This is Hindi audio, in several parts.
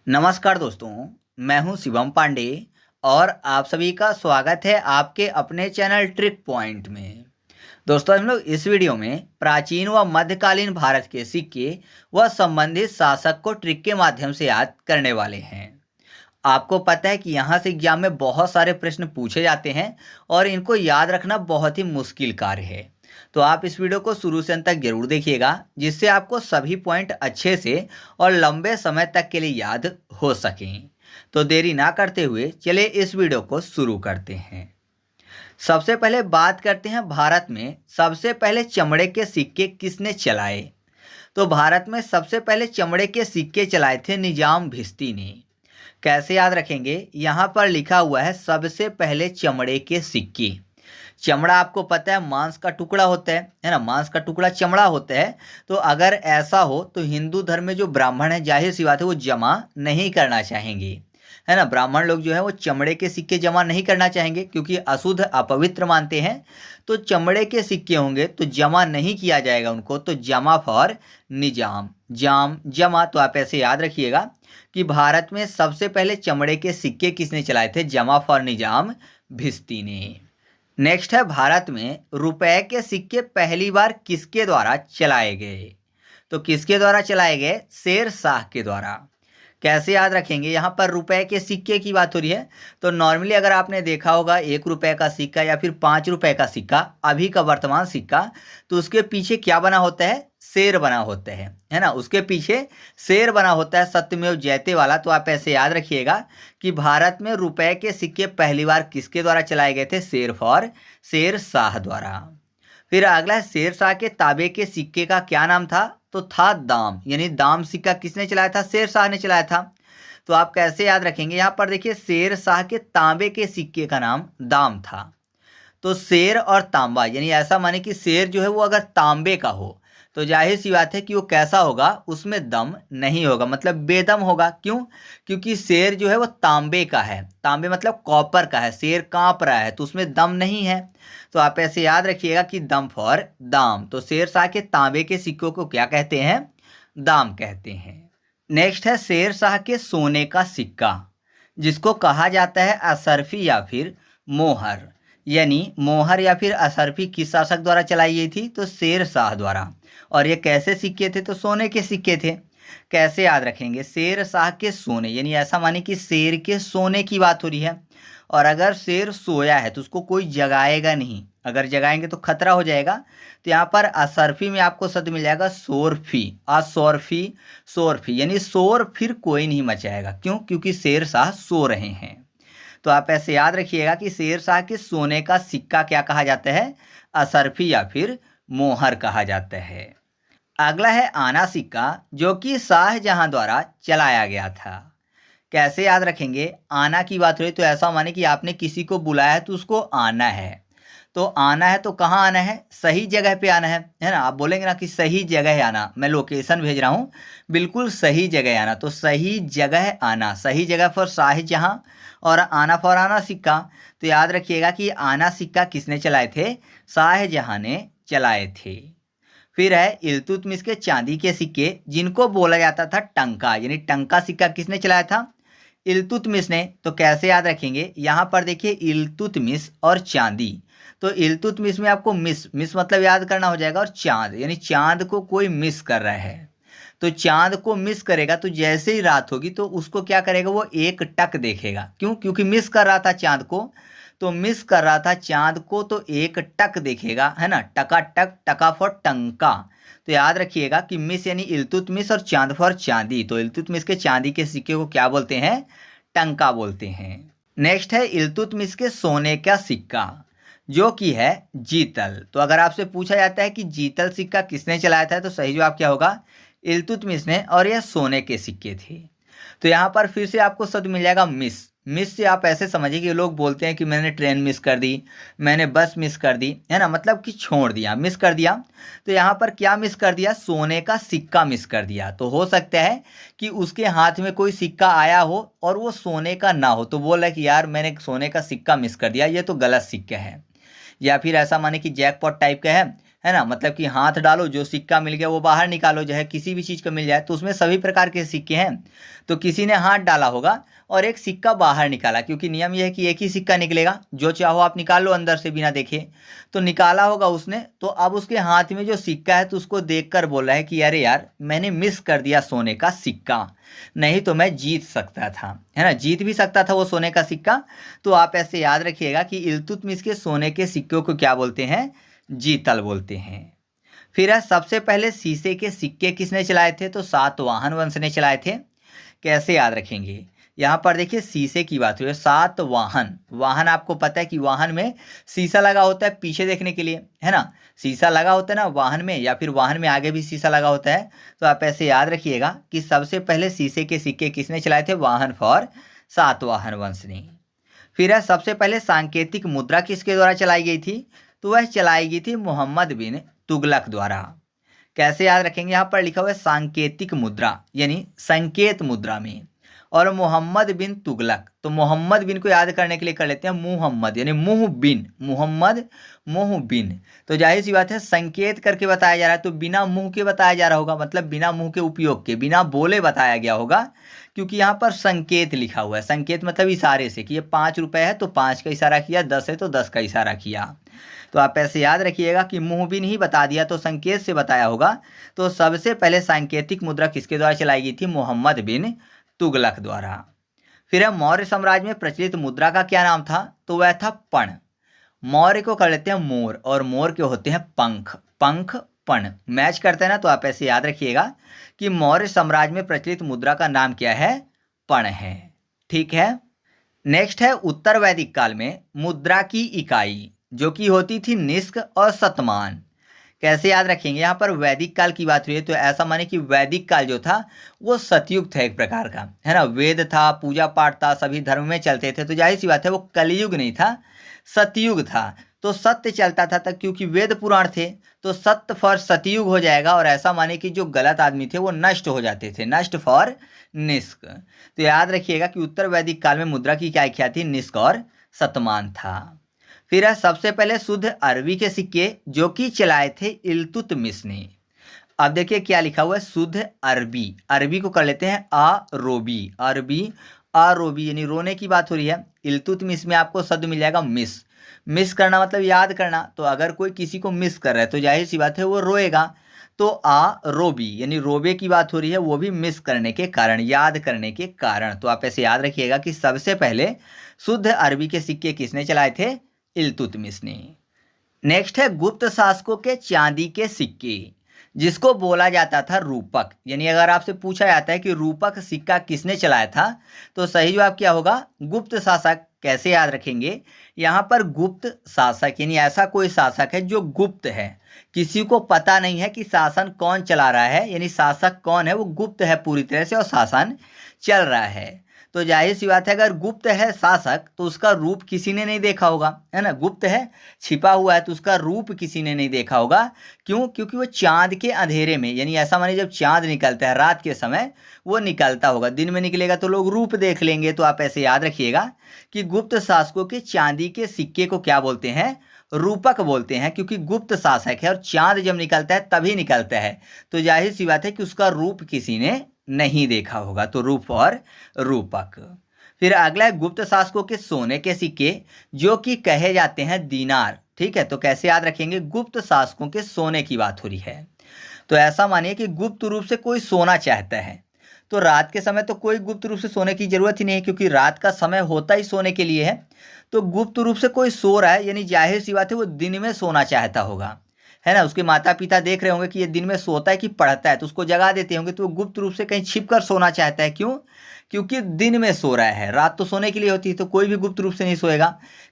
नमस्कार दोस्तों, मैं हूं शिवम पांडे और आप सभी का स्वागत है आपके अपने चैनल ट्रिक पॉइंट में। दोस्तों, हम लोग इस वीडियो में प्राचीन व मध्यकालीन भारत के सिक्के व संबंधित शासक को ट्रिक के माध्यम से याद करने वाले हैं। आपको पता है कि यहाँ से एग्जाम में बहुत सारे प्रश्न पूछे जाते हैं और इनको याद रखना बहुत ही मुश्किल कार्य है। तो आप इस वीडियो को शुरू से अंत तक जरूर देखिएगा, जिससे आपको सभी पॉइंट अच्छे से और लंबे समय तक के लिए याद हो सकें। तो देरी ना करते हुए चलिए इस वीडियो को शुरू करते हैं। सबसे पहले बात करते हैं भारत में सबसे पहले चमड़े के सिक्के किसने चलाए। तो भारत में सबसे पहले चमड़े के सिक्के चलाए थे निजाम भिस्ती ने। कैसे याद रखेंगे, यहाँ पर लिखा हुआ है सबसे पहले चमड़े के सिक्के। चमड़ा आपको पता है मांस का टुकड़ा होता है ना, मांस का टुकड़ा चमड़ा होता है। तो अगर ऐसा हो तो हिंदू धर्म में जो ब्राह्मण है, जाहिर सी बात है वो जमा नहीं करना चाहेंगे, है ना। ब्राह्मण लोग जो है वो चमड़े के सिक्के जमा नहीं करना चाहेंगे क्योंकि अशुद्ध अपवित्र मानते हैं। तो चमड़े के सिक्के होंगे तो जमा नहीं किया जाएगा उनको, तो जमा फॉर निजाम, जाम जमा। तो आप ऐसे याद रखिएगा कि भारत में सबसे पहले चमड़े के सिक्के किसने चलाए थे, जमा फॉर निजाम भिस्ती ने। नेक्स्ट है भारत में रुपए के सिक्के पहली बार किसके द्वारा चलाए गए। तो किसके द्वारा चलाए गए, शेर शाह के द्वारा। कैसे याद रखेंगे, यहाँ पर रुपए के सिक्के की बात हो रही है। तो नॉर्मली अगर आपने देखा होगा 1 रुपए का सिक्का या फिर 5 रुपए का सिक्का, अभी का वर्तमान सिक्का, तो उसके पीछे क्या बना होता है, शेर बना होता है ना। उसके पीछे शेर बना होता है, सत्यमेव जयते वाला। तो आप ऐसे याद रखिएगा कि भारत में रुपए के सिक्के पहली बार किसके द्वारा चलाए गए थे, शेर शाह द्वारा। फिर अगला है शेर शाह के तांबे के सिक्के का क्या नाम था, तो था दाम, यानी दाम सिक्का किसने चलाया था, शेर शाह ने चलाया था। तो आप कैसे याद रखेंगे, यहाँ पर देखिए शेर शाह के तांबे के सिक्के का नाम दाम था। तो शेर और तांबा, यानी ऐसा माने कि शेर जो है वो अगर तांबे का हो तो जाहिर सी बात है कि वो कैसा होगा, उसमें दम नहीं होगा, मतलब बेदम होगा। क्यों, क्योंकि शेर जो है वो तांबे का है, तांबे मतलब कॉपर का है, शेर कांप रहा है तो उसमें दम नहीं है। तो आप ऐसे याद रखिएगा कि दम फॉर दाम। तो शेर शाह के तांबे के सिक्कों को क्या कहते हैं, दाम कहते हैं। नेक्स्ट है शेर शाह के सोने का सिक्का, जिसको कहा जाता है असरफी या फिर मोहर। यानी मोहर या फिर असरफी किस शासक द्वारा चलाई गई थी, तो शेर शाह द्वारा। और ये कैसे सिक्के थे, तो सोने के सिक्के थे। कैसे याद रखेंगे, शेर शाह के सोने, यानी ऐसा माने कि शेर के सोने की बात हो रही है। और अगर शेर सोया है तो उसको कोई जगाएगा नहीं, अगर जगाएंगे तो खतरा हो जाएगा। तो यहाँ पर असरफी में आपको शब्द मिल जाएगा सोरफी, असोरफी, सोरफी, यानी शोर फिर कोई नहीं मचाएगा। क्यों, क्योंकि शेर शाह सो रहे हैं। तो आप ऐसे याद रखिएगा कि शेर शाह के सोने का सिक्का क्या कहा जाता है, असरफी या फिर मोहर कहा जाता है। अगला है आना सिक्का, जो कि शाहजहां द्वारा चलाया गया था। कैसे याद रखेंगे, आना की बात रही तो ऐसा माने कि आपने किसी को बुलाया है तो उसको आना है। तो आना है तो कहाँ आना है, सही जगह पे आना है ना। आप बोलेंगे ना कि सही जगह है आना, मैं लोकेशन भेज रहा हूँ, बिल्कुल सही जगह आना। तो सही जगह आना, सही जगह फॉर शाहजहां और आना फॉर आना सिक्का। तो याद रखिएगा कि आना सिक्का किसने चलाए थे, शाहजहां ने चलाए थे। फिर है इल्तुतमिश के चांदी के सिक्के, जिनको बोला जाता था टंका, यानी टंका सिक्का किसने चलाया था, इल्तुतमिश ने। तो कैसे याद रखेंगे, यहाँ पर देखिए इल्तुतमिश और चांदी। तो इल्तुतमिश में आपको मिस मतलब याद करना हो जाएगा, और चांद यानी चांद को कोई मिस कर रहा है। तो चांद को मिस करेगा तो जैसे ही रात होगी तो उसको क्या करेगा, वो एक टक देखेगा। क्यों, क्योंकि मिस कर रहा था चांद को, तो मिस कर रहा था चांद को तो एक टक देखेगा, है ना। टका टक, टका फॉर टंका। तो याद रखिएगा कि मिस यानी इल्तुतमिश और चांद फॉर चांदी। तो इल्तुतमिश के चांदी के सिक्के को क्या बोलते हैं, टंका बोलते हैं। नेक्स्ट है इल्तुतमिश के सोने का सिक्का, जो कि है जीतल। तो अगर आपसे पूछा जाता है कि जीतल सिक्का किसने चलाया था, तो सही जवाब क्या होगा, इल्तुतमिश ने, और यह सोने के सिक्के थे। तो यहाँ पर फिर से आपको शब्द मिल जाएगा मिस। मिस से आप ऐसे समझिए कि लोग बोलते हैं कि मैंने ट्रेन मिस कर दी, मैंने बस मिस कर दी, है ना, मतलब कि छोड़ दिया, मिस कर दिया। तो यहाँ पर क्या मिस कर दिया, सोने का सिक्का मिस कर दिया। तो हो सकता है कि उसके हाथ में कोई सिक्का आया हो और वो सोने का ना हो, तो बोल रहा है कि यार मैंने सोने का सिक्का मिस कर दिया, ये तो गलत सिक्का है। या फिर ऐसा माने कि जैकपॉट टाइप का है ना, मतलब कि हाथ डालो, जो सिक्का मिल गया वो बाहर निकालो, चाहे किसी भी चीज़ का मिल जाए, तो उसमें सभी प्रकार के सिक्के हैं। तो किसी ने हाथ डाला होगा और एक सिक्का बाहर निकाला, क्योंकि नियम यह है कि एक ही सिक्का निकलेगा, जो चाहो आप निकाल लो अंदर से बिना देखे। तो निकाला होगा उसने, तो अब उसके हाथ में जो सिक्का है तो उसको देखकर बोल रहा है कि अरे यार, मैंने मिस कर दिया सोने का सिक्का, नहीं तो मैं जीत सकता था, है ना, जीत भी सकता था वो सोने का सिक्का। तो आप ऐसे याद रखिएगा कि इल्तुतमिश के सोने के सिक्कों को क्या बोलते हैं? जीतल बोलते हैं। फिर है, सबसे पहले शीशे के सिक्के किसने चलाए थे? तो सातवाहन वंश ने चलाए थे। कैसे याद रखेंगे? यहाँ पर देखिए शीशे की बात हुई है, सातवाहन। वाहन आपको पता है कि वाहन में शीशा लगा होता है पीछे देखने के लिए, है ना, शीशा लगा होता है ना वाहन में, या फिर वाहन में आगे भी शीशा लगा होता है। तो आप ऐसे याद रखिएगा कि सबसे पहले शीशे के सिक्के किसने चलाए थे? वाहन फॉर सातवाहन वंश ने। फिर है, सबसे पहले सांकेतिक मुद्रा किसके द्वारा चलाई गई थी? तो वह चलाई गई थी मोहम्मद बिन तुगलक द्वारा। कैसे याद रखेंगे? यहाँ पर लिखा हुआ है सांकेतिक मुद्रा, यानी संकेत मुद्रा में, और मोहम्मद बिन तुगलक। तो मोहम्मद बिन को याद करने के लिए कर लेते हैं मुहम्मद, यानी मुह बिन, मोहम्मद मुह बिन। तो जाहिर सी बात है संकेत करके बताया जा रहा है, तो बिना मुंह के बताया जा रहा होगा, मतलब बिना मुंह के उपयोग के, बिना बोले बताया गया होगा, क्योंकि यहाँ पर संकेत लिखा हुआ है। संकेत मतलब इशारे से, कि ये 5 रुपए है तो 5 का इशारा किया, 10 है तो 10 का इशारा किया। तो आप ऐसे याद रखिएगा कि मुंह बिन ही बता दिया तो संकेत से बताया होगा। तो सबसे पहले सांकेतिक मुद्रा किसके द्वारा चलाई गई थी? मोहम्मद बिन तुगलक द्वारा। फिर है, मौर्य साम्राज्य में प्रचलित मुद्रा का क्या नाम था? तो वह था पण। मौर्य को कर लेते हैं मोर, और मोर के होते हैं पंख, पंख पण मैच करते हैं ना। तो आप ऐसे याद रखिएगा कि मौर्य साम्राज्य में प्रचलित मुद्रा का नाम क्या है? पण है। ठीक है। नेक्स्ट है, उत्तर वैदिक काल में मुद्रा की इकाई जो कि होती थी निष्क और शतमान। कैसे याद रखेंगे? यहाँ पर वैदिक काल की बात हुई है, तो ऐसा माने कि वैदिक काल जो था वो सतयुग था एक प्रकार का, है ना, वेद था, पूजा पाठ था, सभी धर्म में चलते थे। तो जाहिर सी बात है वो कलयुग नहीं था, सतयुग था। तो सत्य चलता था तक, क्योंकि वेद पुराण थे, तो सत्य फॉर सतयुग हो जाएगा, और ऐसा माने कि जो गलत आदमी थे वो नष्ट हो जाते थे, नष्ट फॉर निष्क। तो याद रखिएगा कि उत्तर वैदिक काल में मुद्रा की क्या क्या थी? निष्क और शतमान था। फिर है, सबसे पहले शुद्ध अरबी के सिक्के जो कि चलाए थे इल्तुतमिश ने। अब देखिए क्या लिखा हुआ है, शुद्ध अरबी। अरबी को कर लेते हैं अरोबी, अरबी अरोबी, यानी रोने की बात हो रही है। इल्तुतमिश में आपको शब्द मिल जाएगा मिस। मिस करना मतलब याद करना। तो अगर कोई किसी को मिस कर रहा है तो जाहिर सी बात है वो रोएगा। तो रोबी, यानी रोबे की बात हो रही है, वो भी मिस करने के कारण, याद करने के कारण। तो आप ऐसे याद रखिएगा कि सबसे पहले शुद्ध अरबी के सिक्के किसने चलाए थे? इल्तुतमिश ने। नेक्स्ट है, गुप्त शासकों के चांदी के सिक्के जिसको बोला जाता था रूपक। यानी अगर आपसे पूछा जाता है कि रूपक सिक्का किसने चलाया था, तो सही जवाब क्या होगा? गुप्त शासक। कैसे याद रखेंगे? यहाँ पर गुप्त शासक यानी ऐसा कोई शासक है जो गुप्त है, किसी को पता नहीं है कि शासन कौन चला रहा है, यानी शासक कौन है वो गुप्त है पूरी तरह से, और शासन चल रहा है। तो जाहिर सी बात है अगर गुप्त है शासक तो उसका रूप किसी ने नहीं देखा होगा, है ना, गुप्त है, छिपा हुआ है, तो उसका रूप किसी ने नहीं देखा होगा। क्यों? क्योंकि वो चांद के अंधेरे में, यानी ऐसा मानिए जब चांद निकलता है रात के समय वो निकलता होगा, दिन में निकलेगा तो लोग रूप देख लेंगे। तो आप ऐसे याद रखिएगा कि गुप्त शासकों के चांदी के सिक्के को क्या बोलते हैं? रूपक बोलते हैं, क्योंकि गुप्त शासक है और चांद जब निकलता है तभी निकलता है। तो जाहिर सी बात है कि उसका रूप किसी ने नहीं देखा होगा, तो रूप और रूपक। फिर अगला है, गुप्त शासकों के सोने के सिक्के जो कि कहे जाते हैं दीनार। ठीक है, तो कैसे याद रखेंगे? गुप्त शासकों के सोने की बात हो रही है, तो ऐसा मानिए कि गुप्त रूप से कोई सोना चाहता है, तो रात के समय तो कोई गुप्त रूप से सोने की जरूरत ही नहीं है, क्योंकि रात का समय होता ही सोने के लिए है। तो गुप्त रूप से कोई सो रहा है, यानी जाहिर सी बात है वो दिन में सोना चाहता होगा, है ना। उसके माता पिता देख रहे होंगे कि ये दिन में सोता है कि पढ़ता है, तो उसको जगा देते होंगे, तो वो गुप्त रूप से कहीं छिप कर सोना चाहता है। क्यों? क्योंकि दिन में सो रहा है, रात तो सोने के लिए होती है, तो कोई भी गुप्त रूप से नहीं सोएगा,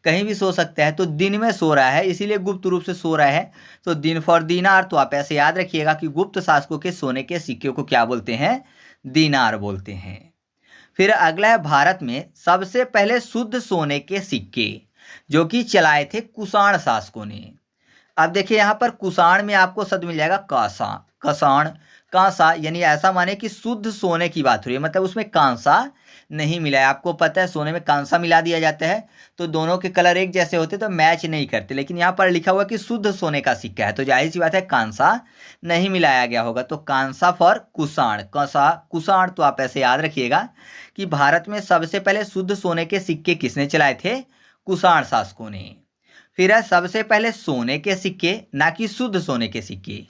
कहीं भी सो सकता है, तो दिन में सो रहा है इसीलिए गुप्त रूप से सो रहा है। तो दिन फॉर दीनार। तो आप ऐसे याद रखिएगा कि गुप्त शासकों के सोने के सिक्के को क्या बोलते हैं? दीनार बोलते हैं। फिर अगला है, भारत में सबसे पहले शुद्ध सोने के सिक्के जो कि चलाए थे कुषाण शासकों ने। अब देखिए यहाँ पर कुषाण में आपको शब्द मिल जाएगा कासा, कसाण, कांसा यानी ऐसा माने कि शुद्ध सोने की बात हो रही है, मतलब उसमें कांसा नहीं मिला है। आपको पता है सोने में कांसा मिला दिया जाता है तो दोनों के कलर एक जैसे होते तो मैच नहीं करते, लेकिन यहाँ पर लिखा हुआ कि शुद्ध सोने का सिक्का है तो जाहिर सी बात है कांसा नहीं मिलाया गया होगा। तो कांसा फॉर कुषाण, कंसा कुषाण। तो आप ऐसे याद रखिएगा कि भारत में सबसे पहले शुद्ध सोने के सिक्के किसने चलाए थे? कुषाण शासकों ने। फिर है सबसे पहले सोने के सिक्के, ना कि शुद्ध सोने के सिक्के।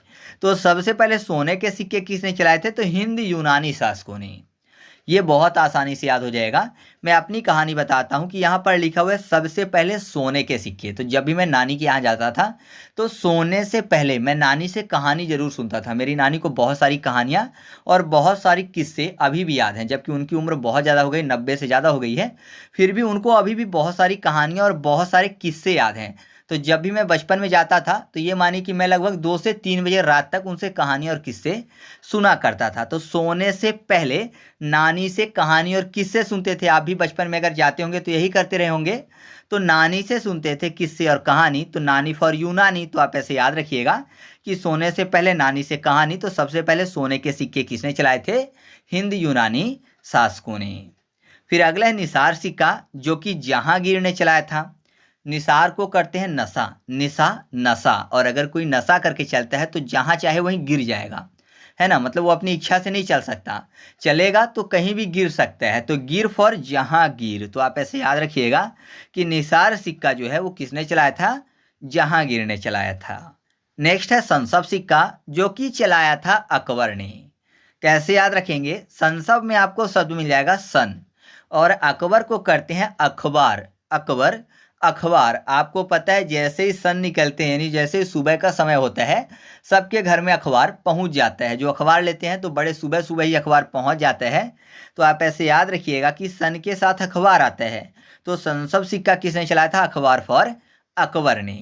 तो सबसे पहले सोने के सिक्के किसने चलाए थे? तो हिंद यूनानी शासकों ने। ये बहुत आसानी से याद हो जाएगा। मैं अपनी कहानी बताता हूँ कि यहाँ पर लिखा हुआ है सबसे पहले सोने के सिक्के। तो जब भी मैं नानी के यहाँ जाता था तो सोने से पहले मैं नानी से कहानी जरूर सुनता था। मेरी नानी को बहुत सारी कहानियाँ और बहुत सारी किस्से अभी भी याद हैं, जबकि उनकी उम्र बहुत ज़्यादा हो गई, 90 से ज़्यादा हो गई है, फिर भी उनको अभी भी बहुत सारी कहानियाँ और बहुत सारे किस्से याद हैं। तो जब भी मैं बचपन में जाता था तो ये मानिए कि मैं लगभग 2 से 3 बजे रात तक उनसे कहानी और किस्से सुना करता था। तो सोने से पहले नानी से कहानी और किस्से सुनते थे। आप भी बचपन में अगर जाते होंगे तो यही करते रहे होंगे। तो नानी से सुनते थे किस्से और कहानी। तो नानी फॉर यूनानी। तो आप ऐसे याद रखिएगा कि सोने से पहले नानी से कहानी। तो सबसे पहले सोने के सिक्के किसने चलाए थे? हिंद यूनानी शासकों ने। फिर अगला है निसार सिक्का, जो कि जहांगीर ने चलाया था। निसार को करते हैं नशा, निशा नशा, और अगर कोई नशा करके चलता है तो जहाँ चाहे वहीं गिर जाएगा, है ना। मतलब वो अपनी इच्छा से नहीं चल सकता, चलेगा तो कहीं भी गिर सकता है। तो गिर फॉर जहांगीर। तो आप ऐसे याद रखिएगा कि निसार सिक्का जो है वो किसने चलाया था? जहांगीर ने चलाया था। नेक्स्ट है संसव सिक्का, जो कि चलाया था अकबर ने। कैसे याद रखेंगे? संसव में आपको शब्द मिल जाएगा सन, और अकबर को करते हैं अखबार। अकबर अखबार। आपको पता है जैसे ही सन निकलते हैं यानी जैसे ही सुबह का समय होता है सबके घर में अखबार पहुंच जाता है। जो अखबार लेते हैं तो बड़े सुबह सुबह ही अखबार पहुंच जाता है। तो आप ऐसे याद रखिएगा कि सन के साथ अखबार आता है। तो संसव सिक्का किसने चलाया था? अखबार फॉर अकबर ने।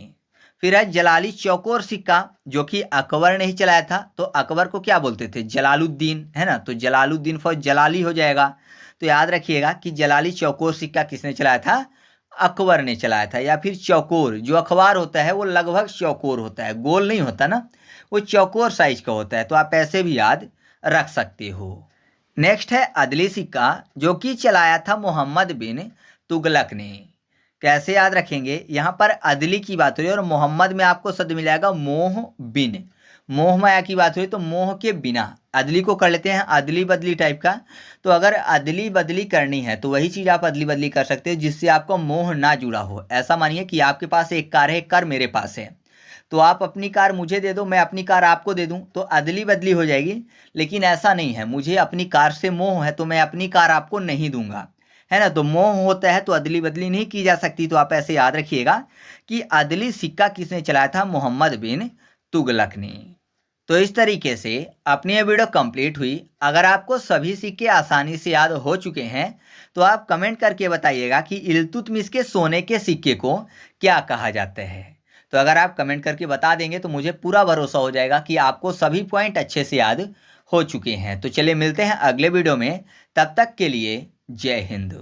फिर है जलाली चौकोर सिक्का, जो कि अकबर ने ही चलाया था। तो अकबर को क्या बोलते थे? जलालुद्दीन, है ना। तो जलालुद्दीन फॉर जलाली हो जाएगा। तो याद रखिएगा कि जलाली चौकोर सिक्का किसने चलाया था? अकबर ने चलाया था। या फिर चौकोर, जो अखबार होता है वो लगभग चौकोर होता है, गोल नहीं होता ना, वो चौकोर साइज का होता है। तो आप ऐसे भी याद रख सकते हो। नेक्स्ट है अदली सिक्का, जो कि चलाया था मोहम्मद बिन तुगलक ने। कैसे याद रखेंगे? यहाँ पर अदली की बात हो रही है और मोहम्मद में आपको शब्द मिल जाएगा मोह बिन। मोह माया की बात हुई तो मोह के बिना। अदली को कर लेते हैं अदली बदली टाइप का। तो अगर अदली बदली करनी है तो वही चीज़ आप अदली बदली कर सकते हो जिससे आपको मोह ना जुड़ा हो। ऐसा मानिए कि आपके पास एक कार है, एक कार मेरे पास है, तो आप अपनी कार मुझे दे दो, मैं अपनी कार आपको दे दूं, तो अदली बदली हो जाएगी। लेकिन ऐसा नहीं है, मुझे अपनी कार से मोह है तो मैं अपनी कार आपको नहीं दूंगा, है ना। तो मोह होता है तो अदली बदली नहीं की जा सकती। तो आप ऐसे याद रखिएगा कि अदली सिक्का किसने चलाया था? मोहम्मद बिन तुगलक ने। तो इस तरीके से अपनी ये वीडियो कंप्लीट हुई। अगर आपको सभी सिक्के आसानी से याद हो चुके हैं तो आप कमेंट करके बताइएगा कि इल्तुतमिश के सोने के सिक्के को क्या कहा जाता है। तो अगर आप कमेंट करके बता देंगे तो मुझे पूरा भरोसा हो जाएगा कि आपको सभी पॉइंट अच्छे से याद हो चुके हैं। तो चलिए मिलते हैं अगले वीडियो में, तब तक के लिए जय हिंद।